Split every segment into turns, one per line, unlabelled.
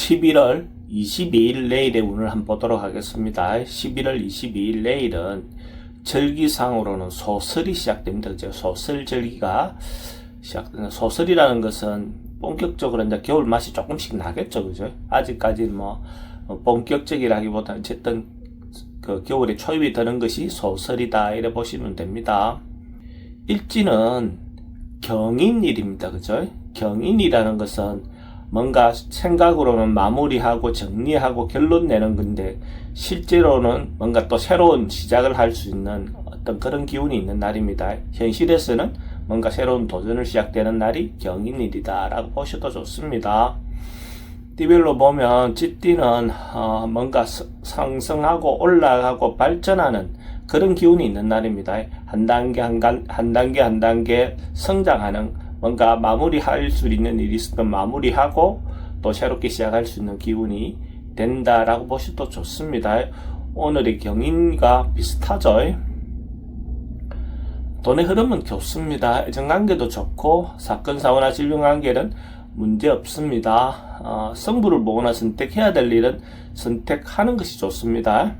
11월 22일 내일의 운을 한번 보도록 하겠습니다. 11월 22일 내일은 절기상으로는 소설이 시작됩니다. 그죠? 소설절기가 시작됩니다. 소설이라는 것은 본격적으로 이제 겨울 맛이 조금씩 나겠죠. 그죠? 아직까지는 본격적이라기보다는 어쨌든 그 겨울에 초입이 드는 것이 소설이다. 이래 보시면 됩니다. 일지는 경인일입니다. 그죠? 경인이라는 것은 뭔가 생각으로는 마무리하고 정리하고 결론 내는 건데 실제로는 뭔가 또 새로운 시작을 할 수 있는 어떤 그런 기운이 있는 날입니다. 현실에서는 뭔가 새로운 도전을 시작되는 날이 경인일이다 라고 보셔도 좋습니다. 띠별로 보면 쥐띠는 뭔가 상승하고 올라가고 발전하는 그런 기운이 있는 날입니다. 한 단계 한 단계 성장하는 뭔가 마무리할 수 있는 일이 있으면 마무리하고 또 새롭게 시작할 수 있는 기운이 된다라고 보셔도 좋습니다. 오늘의 경인과 비슷하죠. 돈의 흐름은 좋습니다. 애정관계도 좋고 사건 사고나 질병관계는 문제 없습니다. 승부를 보거나 선택해야 될 일은 선택하는 것이 좋습니다.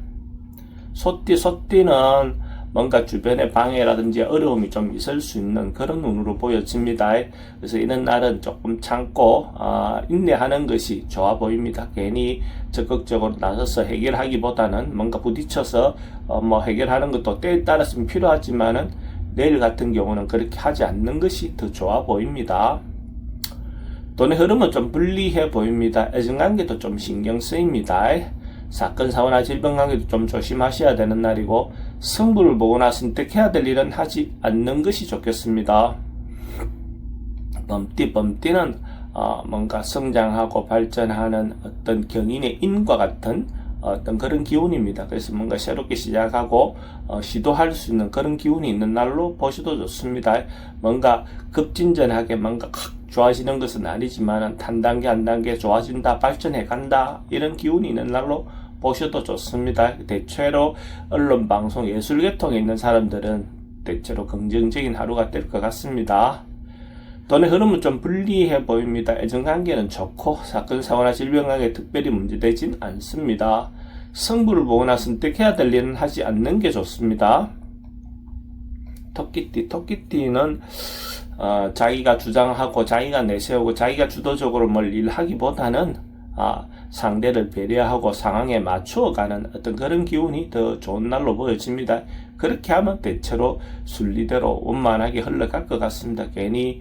소띠는 뭔가 주변의 방해라든지 어려움이 좀 있을 수 있는 그런 운으로 보여집니다. 그래서 이런 날은 조금 참고 인내하는 것이 좋아 보입니다. 괜히 적극적으로 나서서 해결하기보다는 뭔가 부딪혀서 해결하는 것도 때에 따라서는 필요하지만은 내일 같은 경우는 그렇게 하지 않는 것이 더 좋아 보입니다. 돈의 흐름은 좀 불리해 보입니다. 애정관계도 좀 신경 쓰입니다. 사건, 사고나 질병관계도 좀 조심하셔야 되는 날이고 승부를 보거나 선택해야 될 일은 하지 않는 것이 좋겠습니다. 범띠는 뭔가 성장하고 발전하는 어떤 경인의 인과 같은 어떤 그런 기운입니다. 그래서 뭔가 새롭게 시작하고 시도할 수 있는 그런 기운이 있는 날로 보셔도 좋습니다. 뭔가 급진전하게 뭔가 좋아지는 것은 아니지만 한 단계 한 단계 좋아진다, 발전해 간다 이런 기운이 있는 날로 보셔도 좋습니다. 대체로 언론, 방송, 예술계통에 있는 사람들은 대체로 긍정적인 하루가 될 것 같습니다. 돈의 흐름은 좀 불리해 보입니다. 애정관계는 좋고 사건, 사고나 질병관계 특별히 문제되진 않습니다. 승부를 보거나 선택해야 될 일은 하지 않는 게 좋습니다. 토끼띠는 자기가 주장하고 자기가 내세우고 자기가 주도적으로 뭘 일하기보다는 상대를 배려하고 상황에 맞추어가는 어떤 그런 기운이 더 좋은 날로 보여집니다. 그렇게 하면 대체로 순리대로 원만하게 흘러갈 것 같습니다. 괜히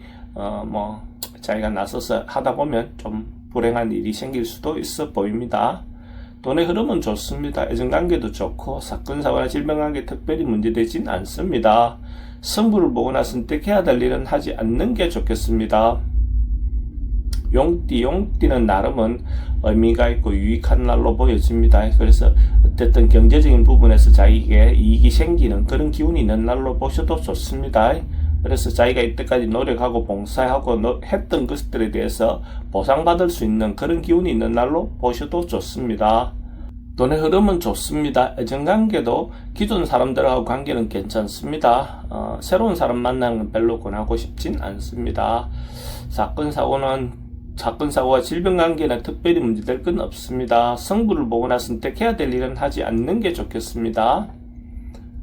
자기가 나서서 하다 보면 좀 불행한 일이 생길 수도 있어 보입니다. 돈의 흐름은 좋습니다. 애정관계도 좋고 사건, 사고나 질병관계 특별히 문제되진 않습니다. 승부를 보거나 선택해야 될 일은 하지 않는 게 좋겠습니다. 용띠는 나름은 의미가 있고 유익한 날로 보여집니다. 그래서 어쨌든 경제적인 부분에서 자기에게 이익이 생기는 그런 기운이 있는 날로 보셔도 좋습니다. 그래서 자기가 이때까지 노력하고 봉사하고 했던 것들에 대해서 보상받을 수 있는 그런 기운이 있는 날로 보셔도 좋습니다. 돈의 흐름은 좋습니다. 애정관계도 기존 사람들하고 관계는 괜찮습니다. 새로운 사람 만나는 건 별로 권하고 싶진 않습니다. 사건, 사고와 질병관계는 특별히 문제될 건 없습니다. 승부를 보거나 선택해야 될 일은 하지 않는 게 좋겠습니다.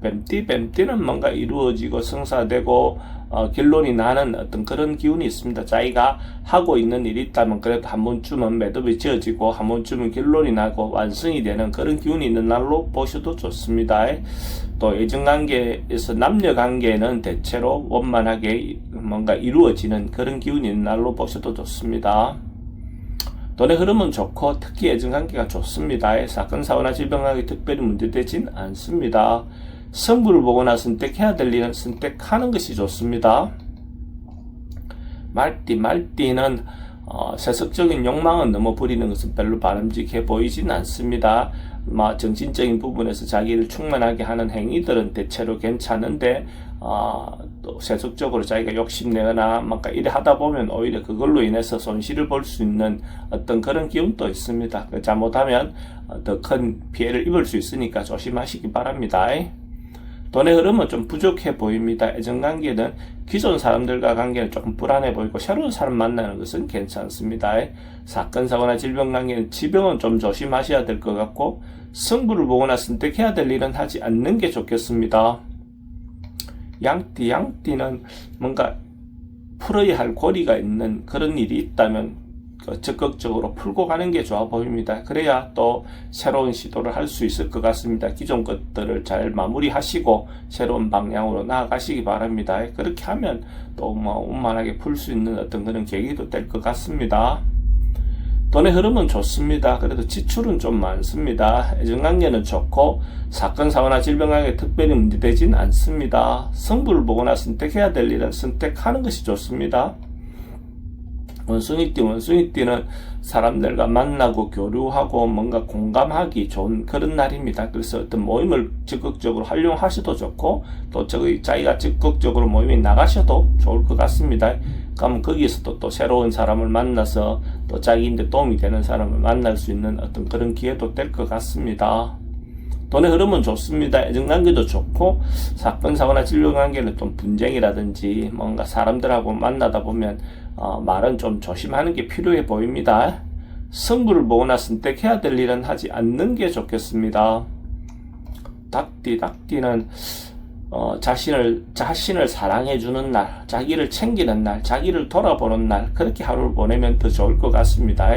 뱀띠는 뭔가 이루어지고 성사되고 결론이 나는 어떤 그런 기운이 있습니다. 자기가 하고 있는 일이 있다면 그래도 한 번쯤은 매듭이 지어지고 한 번쯤은 결론이 나고 완성이 되는 그런 기운이 있는 날로 보셔도 좋습니다. 또 애정관계에서 남녀관계는 대체로 원만하게 뭔가 이루어지는 그런 기운이 있는 날로 보셔도 좋습니다. 돈의 흐름은 좋고 특히 애정관계가 좋습니다. 사건, 사고나 질병관계 특별히 문제되진 않습니다. 승부를 보거나 선택해야 될 일은 선택하는 것이 좋습니다. 말띠는 세속적인 욕망은 너무 부리는 것은 별로 바람직해 보이진 않습니다. 정신적인 부분에서 자기를 충만하게 하는 행위들은 대체로 괜찮은데 또 세속적으로 자기가 욕심내거나 이래 하다 보면 오히려 그걸로 인해서 손실을 볼 수 있는 어떤 그런 기운도 있습니다. 잘못하면 더 큰 피해를 입을 수 있으니까 조심하시기 바랍니다. 돈의 흐름은 좀 부족해 보입니다. 애정관계는 기존 사람들과 관계는 조금 불안해 보이고 새로운 사람 만나는 것은 괜찮습니다. 사건, 사고나 질병 관계는 지병은 좀 조심하셔야 될 것 같고 승부를 보거나 선택해야 될 일은 하지 않는 게 좋겠습니다. 양띠는 뭔가 풀어야 할 고리가 있는 그런 일이 있다면 적극적으로 풀고 가는 게 좋아 보입니다. 그래야 또 새로운 시도를 할 수 있을 것 같습니다. 기존 것들을 잘 마무리하시고 새로운 방향으로 나아가시기 바랍니다. 그렇게 하면 또 원만하게 풀 수 있는 어떤 그런 계기도 될 것 같습니다. 돈의 흐름은 좋습니다. 그래도 지출은 좀 많습니다. 애정관계는 좋고 사건, 사고나 질병 관계 특별히 문제되진 않습니다. 승부를 보거나 선택해야 될 일은 선택하는 것이 좋습니다. 원숭이띠는 사람들과 만나고 교류하고 뭔가 공감하기 좋은 그런 날입니다. 그래서 어떤 모임을 적극적으로 활용하셔도 좋고 또 자기가 적극적으로 모임에 나가셔도 좋을 것 같습니다. 그러면 거기에서도 또 새로운 사람을 만나서 또 자기인데 도움이 되는 사람을 만날 수 있는 어떤 그런 기회도 될 것 같습니다. 돈의 흐름은 좋습니다. 애정관계도 좋고 사건, 사고나 질병관계는 좀 분쟁이라든지 뭔가 사람들하고 만나다 보면 말은 좀 조심하는 게 필요해 보입니다. 승부를 보거나 선택해야 될 일은 하지 않는 게 좋겠습니다. 닭띠는 자신을 사랑해주는 날, 자기를 챙기는 날, 자기를 돌아보는 날, 그렇게 하루를 보내면 더 좋을 것 같습니다.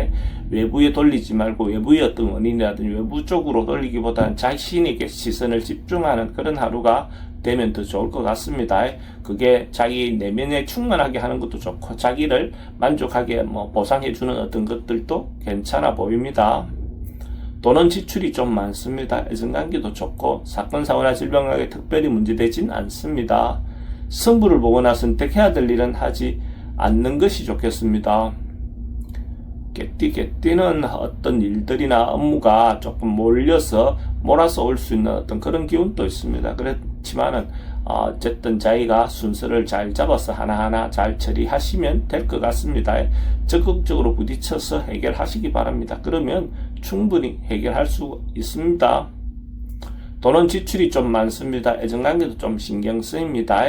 외부에 돌리지 말고 외부의 어떤 원인이라든지 외부 쪽으로 돌리기보다는 자신에게 시선을 집중하는 그런 하루가 되면 더 좋을 것 같습니다. 그게 자기 내면에 충만하게 하는 것도 좋고 자기를 만족하게 보상해주는 어떤 것들도 괜찮아 보입니다. 돈은 지출이 좀 많습니다. 애정관계도 좋고 사건, 사고나 질병 관계 특별히 문제되진 않습니다. 승부를 보거나 선택해야 될 일은 하지 않는 것이 좋겠습니다. 개띠는 어떤 일들이나 업무가 조금 몰아서 올 수 있는 어떤 그런 기운도 있습니다. 그렇지만은 어쨌든 자기가 순서를 잘 잡아서 하나하나 잘 처리하시면 될 것 같습니다. 적극적으로 부딪혀서 해결하시기 바랍니다. 그러면 충분히 해결할 수 있습니다. 돈은 지출이 좀 많습니다. 애정관계도 좀 신경 쓰입니다.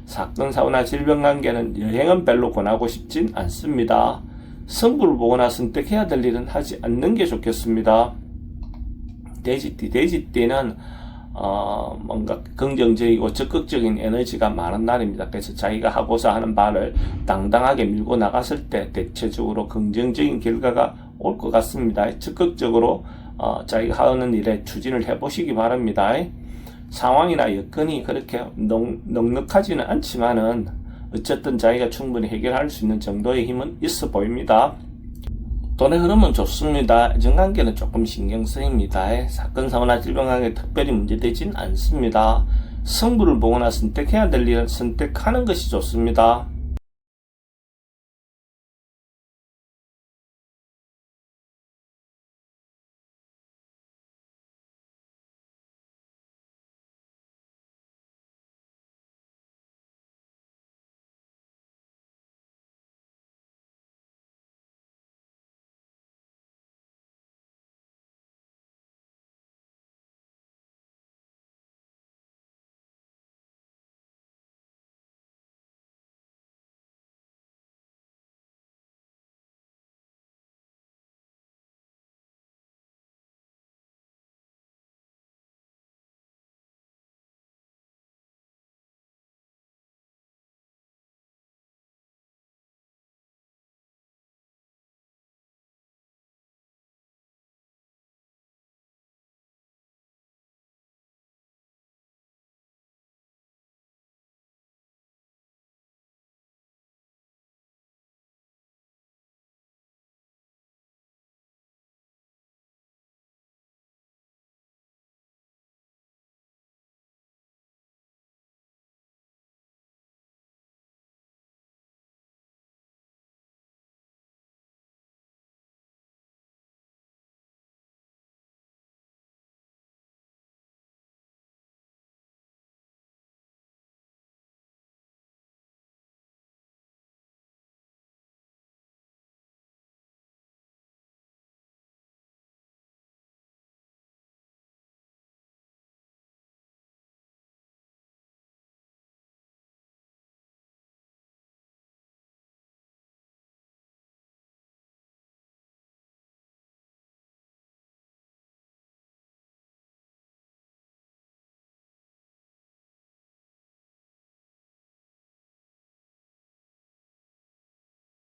사건, 사고나 질병 관계는 여행은 별로 권하고 싶진 않습니다. 승부를 보거나 선택해야 될 일은 하지 않는 게 좋겠습니다. 돼지띠는 뭔가 긍정적이고 적극적인 에너지가 많은 날입니다. 그래서 자기가 하고자 하는 바를 당당하게 밀고 나갔을 때 대체적으로 긍정적인 결과가 올 것 같습니다. 적극적으로 자기가 하는 일에 추진을 해보시기 바랍니다. 상황이나 여건이 그렇게 넉넉하지는 않지만은 어쨌든 자기가 충분히 해결할 수 있는 정도의 힘은 있어 보입니다. 돈의 흐름은 좋습니다. 애정관계는 조금 신경 쓰입니다. 사건, 사고나 질병 관계 특별히 문제되진 않습니다. 승부를 보거나 선택해야 될 일은 선택하는 것이 좋습니다.